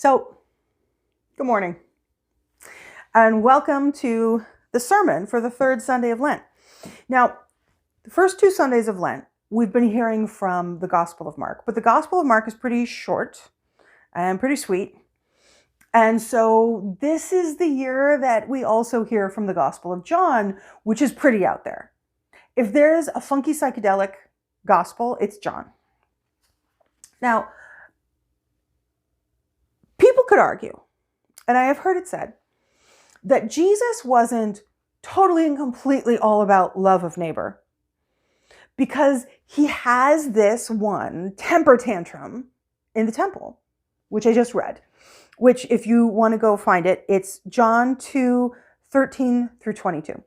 So, good morning, and welcome to the sermon for the third Sunday of Lent. Now, the first two Sundays of Lent, we've been hearing from the Gospel of Mark, but the Gospel of Mark is pretty short and pretty sweet. And so this is the year that we also hear from the Gospel of John, which is pretty out there. If there's a funky psychedelic gospel, it's John. Now, people could argue, and I have heard it said, that Jesus wasn't totally and completely all about love of neighbor, because he has this one temper tantrum in the temple, which I just read, which if you want to go find it, it's John 2:13 through 22.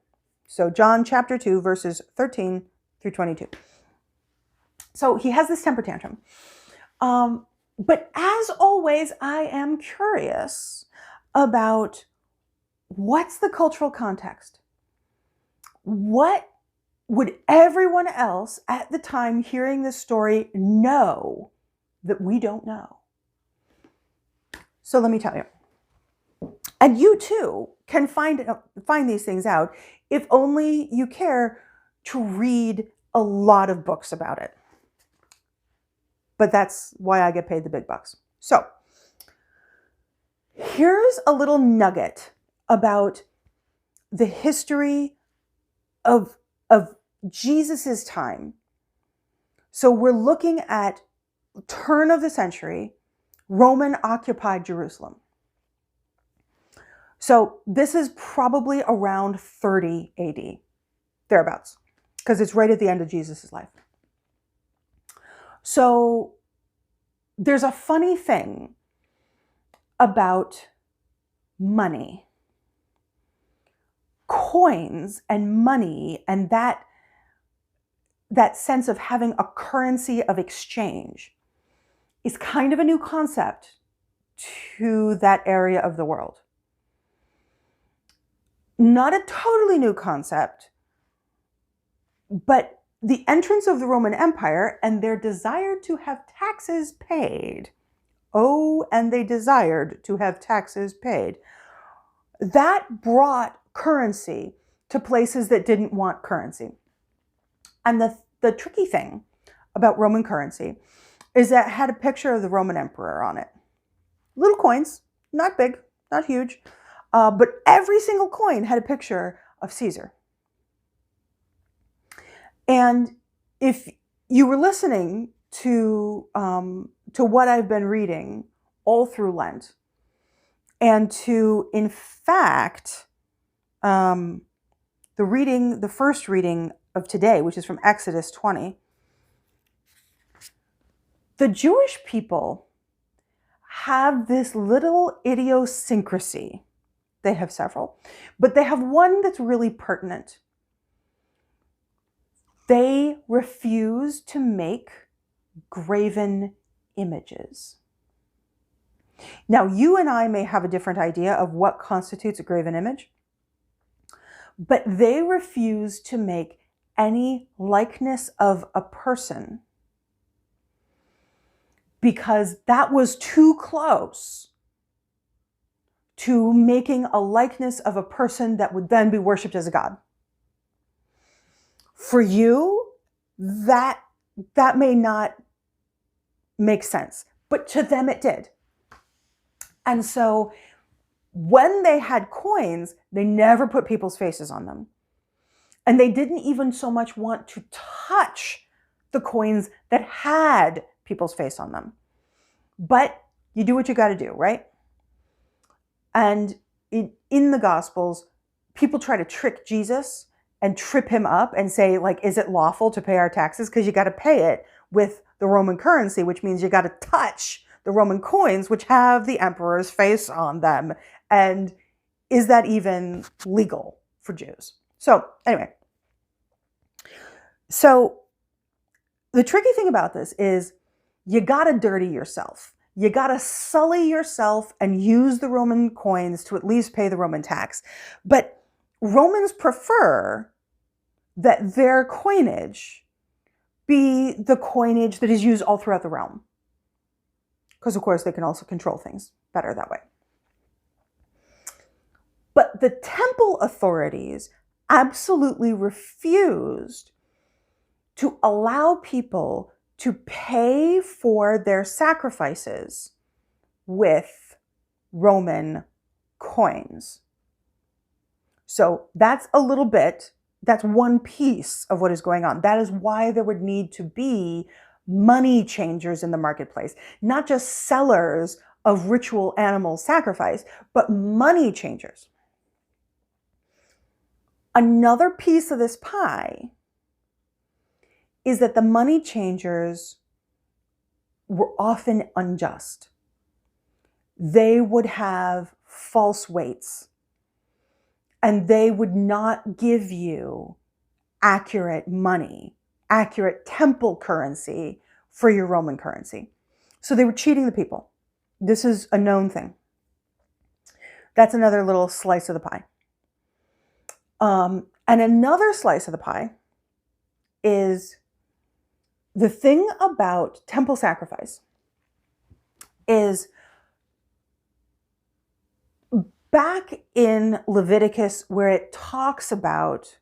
So John chapter 2, verses 13 through 22. So he has this temper tantrum. But as always, I am curious about what's the cultural context? What would everyone else at the time hearing this story know that we don't know? So let me tell you. And you too can find these things out if only you care to read a lot of books about it. But that's why I get paid the big bucks. So here's a little nugget about the history of Jesus's time. So we're looking at turn of the century, Roman occupied Jerusalem. So this is probably around 30 AD, thereabouts, because it's right at the end of Jesus's life. So there's a funny thing about money, coins and money, and that sense of having a currency of exchange is kind of a new concept to that area of the world. Not a totally new concept, but the entrance of the Roman Empire and their desire to have taxes paid. Oh, and they desired to have taxes paid. That brought currency to places that didn't want currency. And the tricky thing about Roman currency is that it had a picture of the Roman emperor on it. Little coins, not big, not huge, but every single coin had a picture of Caesar. And if you were listening to what I've been reading all through Lent, and to, in fact, the first reading of today, which is from Exodus 20, the Jewish people have this little idiosyncrasy. They have several, but they have one that's really pertinent. They refuse to make graven images. Now, you and I may have a different idea of what constitutes a graven image, but they refuse to make any likeness of a person because that was too close to making a likeness of a person that would then be worshipped as a god. For you, that may not make sense, but to them it did. And so when they had coins, they never put people's faces on them. And they didn't even so much want to touch the coins that had people's face on them. But you do what you got to do, right? And in the Gospels, people try to trick Jesus and trip him up and say, like, is it lawful to pay our taxes? Because you got to pay it with the Roman currency, which means you got to touch the Roman coins, which have the emperor's face on them. And is that even legal for Jews? So anyway, so the tricky thing about this is you got to dirty yourself. You got to sully yourself and use the Roman coins to at least pay the Roman tax. But Romans prefer that their coinage be the coinage that is used all throughout the realm. Because, of course, they can also control things better that way. But the temple authorities absolutely refused to allow people to pay for their sacrifices with Roman coins. So that's one piece of what is going on. That is why there would need to be money changers in the marketplace, not just sellers of ritual animal sacrifice, but money changers. Another piece of this pie is that the money changers were often unjust. They would have false weights, and they would not give you accurate money, accurate temple currency for your Roman currency. So they were cheating the people. This is a known thing. That's another little slice of the pie. And another slice of the pie is the thing about temple sacrifice is back in Leviticus, where it talks about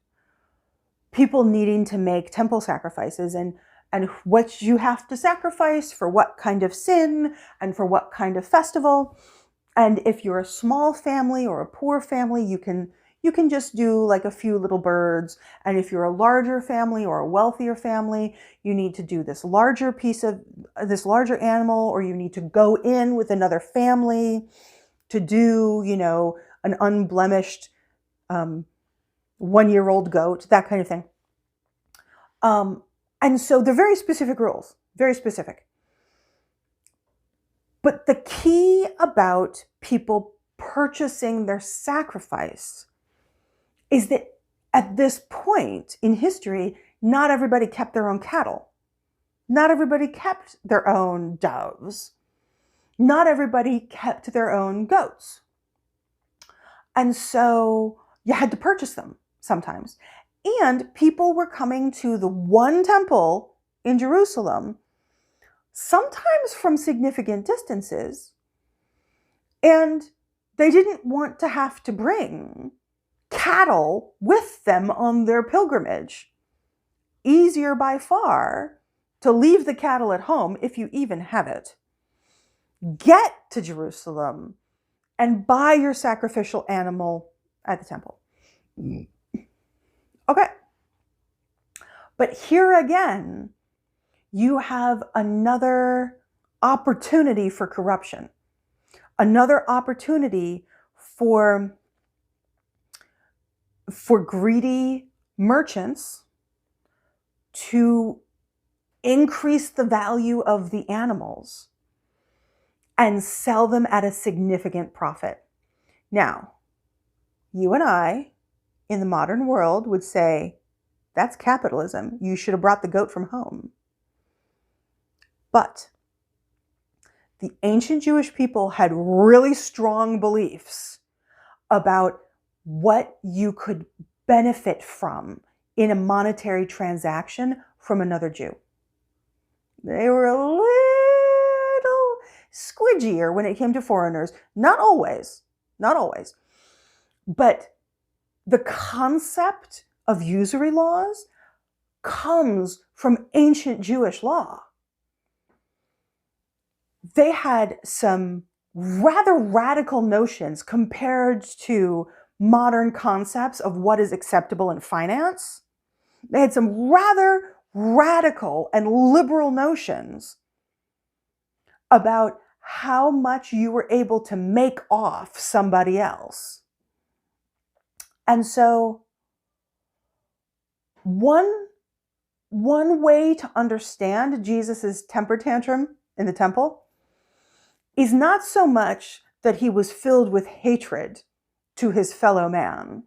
people needing to make temple sacrifices and what you have to sacrifice for what kind of sin and for what kind of festival. And if you're a small family or a poor family, you can just do like a few little birds. And if you're a larger family or a wealthier family, you need to do this larger animal, or you need to go in with another family to do, an unblemished 1-year-old goat, that kind of thing. And so they're very specific rules, very specific. But the key about people purchasing their sacrifice is that at this point in history, not everybody kept their own cattle. Not everybody kept their own doves. Not everybody kept their own goats. And so you had to purchase them sometimes. And people were coming to the one temple in Jerusalem, sometimes from significant distances, and they didn't want to have to bring cattle with them on their pilgrimage. Easier by far to leave the cattle at home, if you even have it, get to Jerusalem, and buy your sacrificial animal at the temple. Okay. But here again, you have another opportunity for corruption, another opportunity for greedy merchants to increase the value of the animals and sell them at a significant profit. Now, you and I, in the modern world, would say, that's capitalism. You should have brought the goat from home. But the ancient Jewish people had really strong beliefs about what you could benefit from in a monetary transaction from another Jew. They were a little squidgier when it came to foreigners. Not always. But the concept of usury laws comes from ancient Jewish law. They had some rather radical notions compared to modern concepts of what is acceptable in finance. They had some rather radical and liberal notions about how much you were able to make off somebody else. And so one way to understand Jesus's temper tantrum in the temple is not so much that he was filled with hatred to his fellow man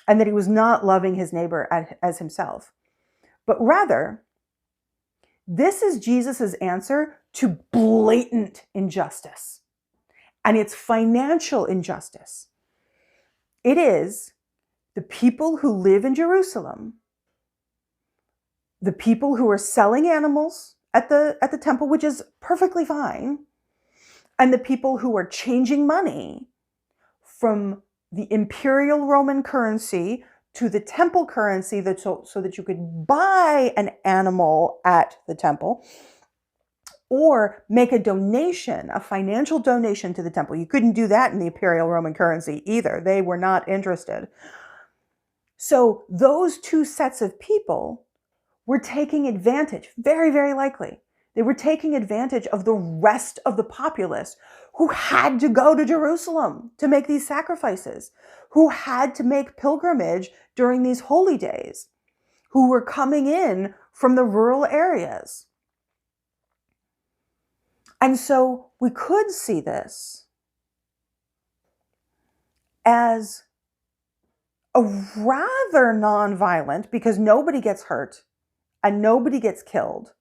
and that he was not loving his neighbor as himself, but rather, this is Jesus's answer to blatant injustice, and it's financial injustice. It is the people who live in Jerusalem, the people who are selling animals at the temple, which is perfectly fine, And the people who are changing money from the imperial Roman currency to the temple currency, so that you could buy an animal at the temple, or make a donation, a financial donation to the temple. You couldn't do that in the imperial Roman currency either. They were not interested. So those two sets of people were taking advantage, very, very likely. They were taking advantage of the rest of the populace who had to go to Jerusalem to make these sacrifices, who had to make pilgrimage during these holy days, who were coming in from the rural areas. And so we could see this as a rather nonviolent, because nobody gets hurt and nobody gets killed.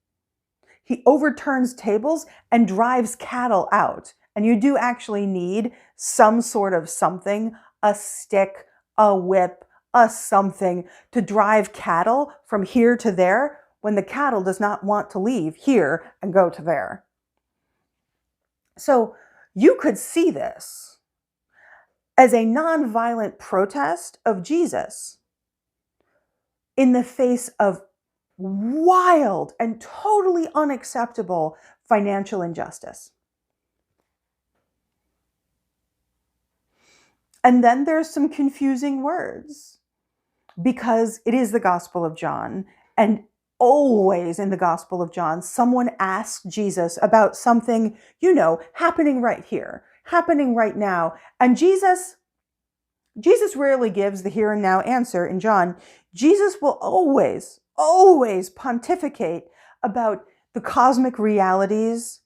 He overturns tables and drives cattle out. And you do actually need some sort of something, a stick, a whip, a something to drive cattle from here to there when the cattle does not want to leave here and go to there. So you could see this as a nonviolent protest of Jesus in the face of wild and totally unacceptable financial injustice. And then there's some confusing words, because it is the Gospel of John, and always in the Gospel of John, someone asks Jesus about something, happening right here, happening right now. And Jesus rarely gives the here and now answer in John. Jesus will always pontificate about the cosmic realities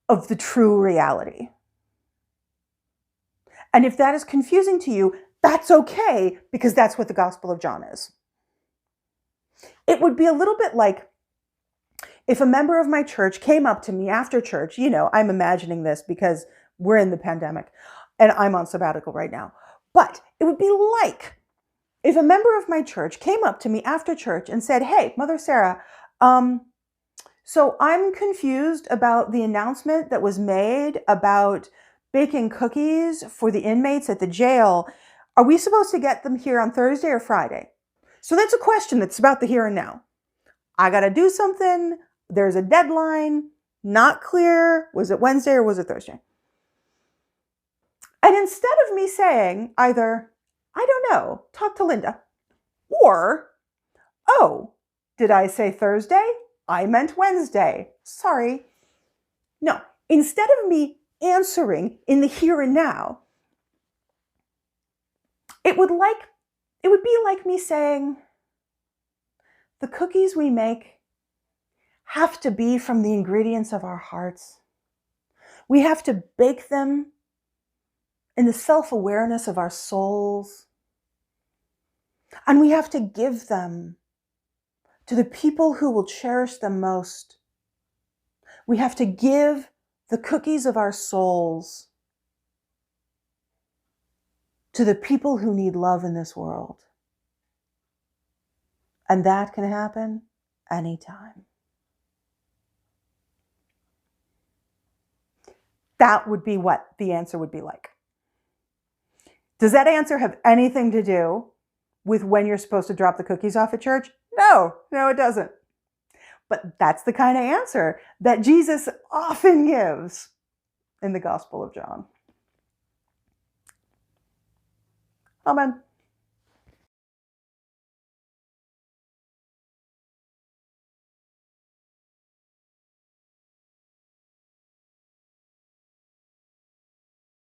of the true reality. And if that is confusing to you, that's okay, because that's what the Gospel of John is. It would be a little bit like if a member of my church came up to me after church. I'm imagining this because we're in the pandemic and I'm on sabbatical right now. But it would be like if a member of my church came up to me after church and said, "Hey, Mother Sarah, so I'm confused about the announcement that was made about baking cookies for the inmates at the jail. Are we supposed to get them here on Thursday or Friday?" So that's a question that's about the here and now. I got to do something. There's a deadline. Not clear. Was it Wednesday or was it Thursday? And instead of me saying either, "I don't know, talk to Linda," or, "Oh, did I say Thursday? I meant Wednesday. Sorry." No, instead of me answering in the here and now, it would be like me saying, "The cookies we make have to be from the ingredients of our hearts. We have to bake them in the self-awareness of our souls. And we have to give them to the people who will cherish them most. We have to give the cookies of our souls to the people who need love in this world. And that can happen anytime." That would be what the answer would be like. Does that answer have anything to do with when you're supposed to drop the cookies off at church? No, it doesn't. But that's the kind of answer that Jesus often gives in the Gospel of John. Amen.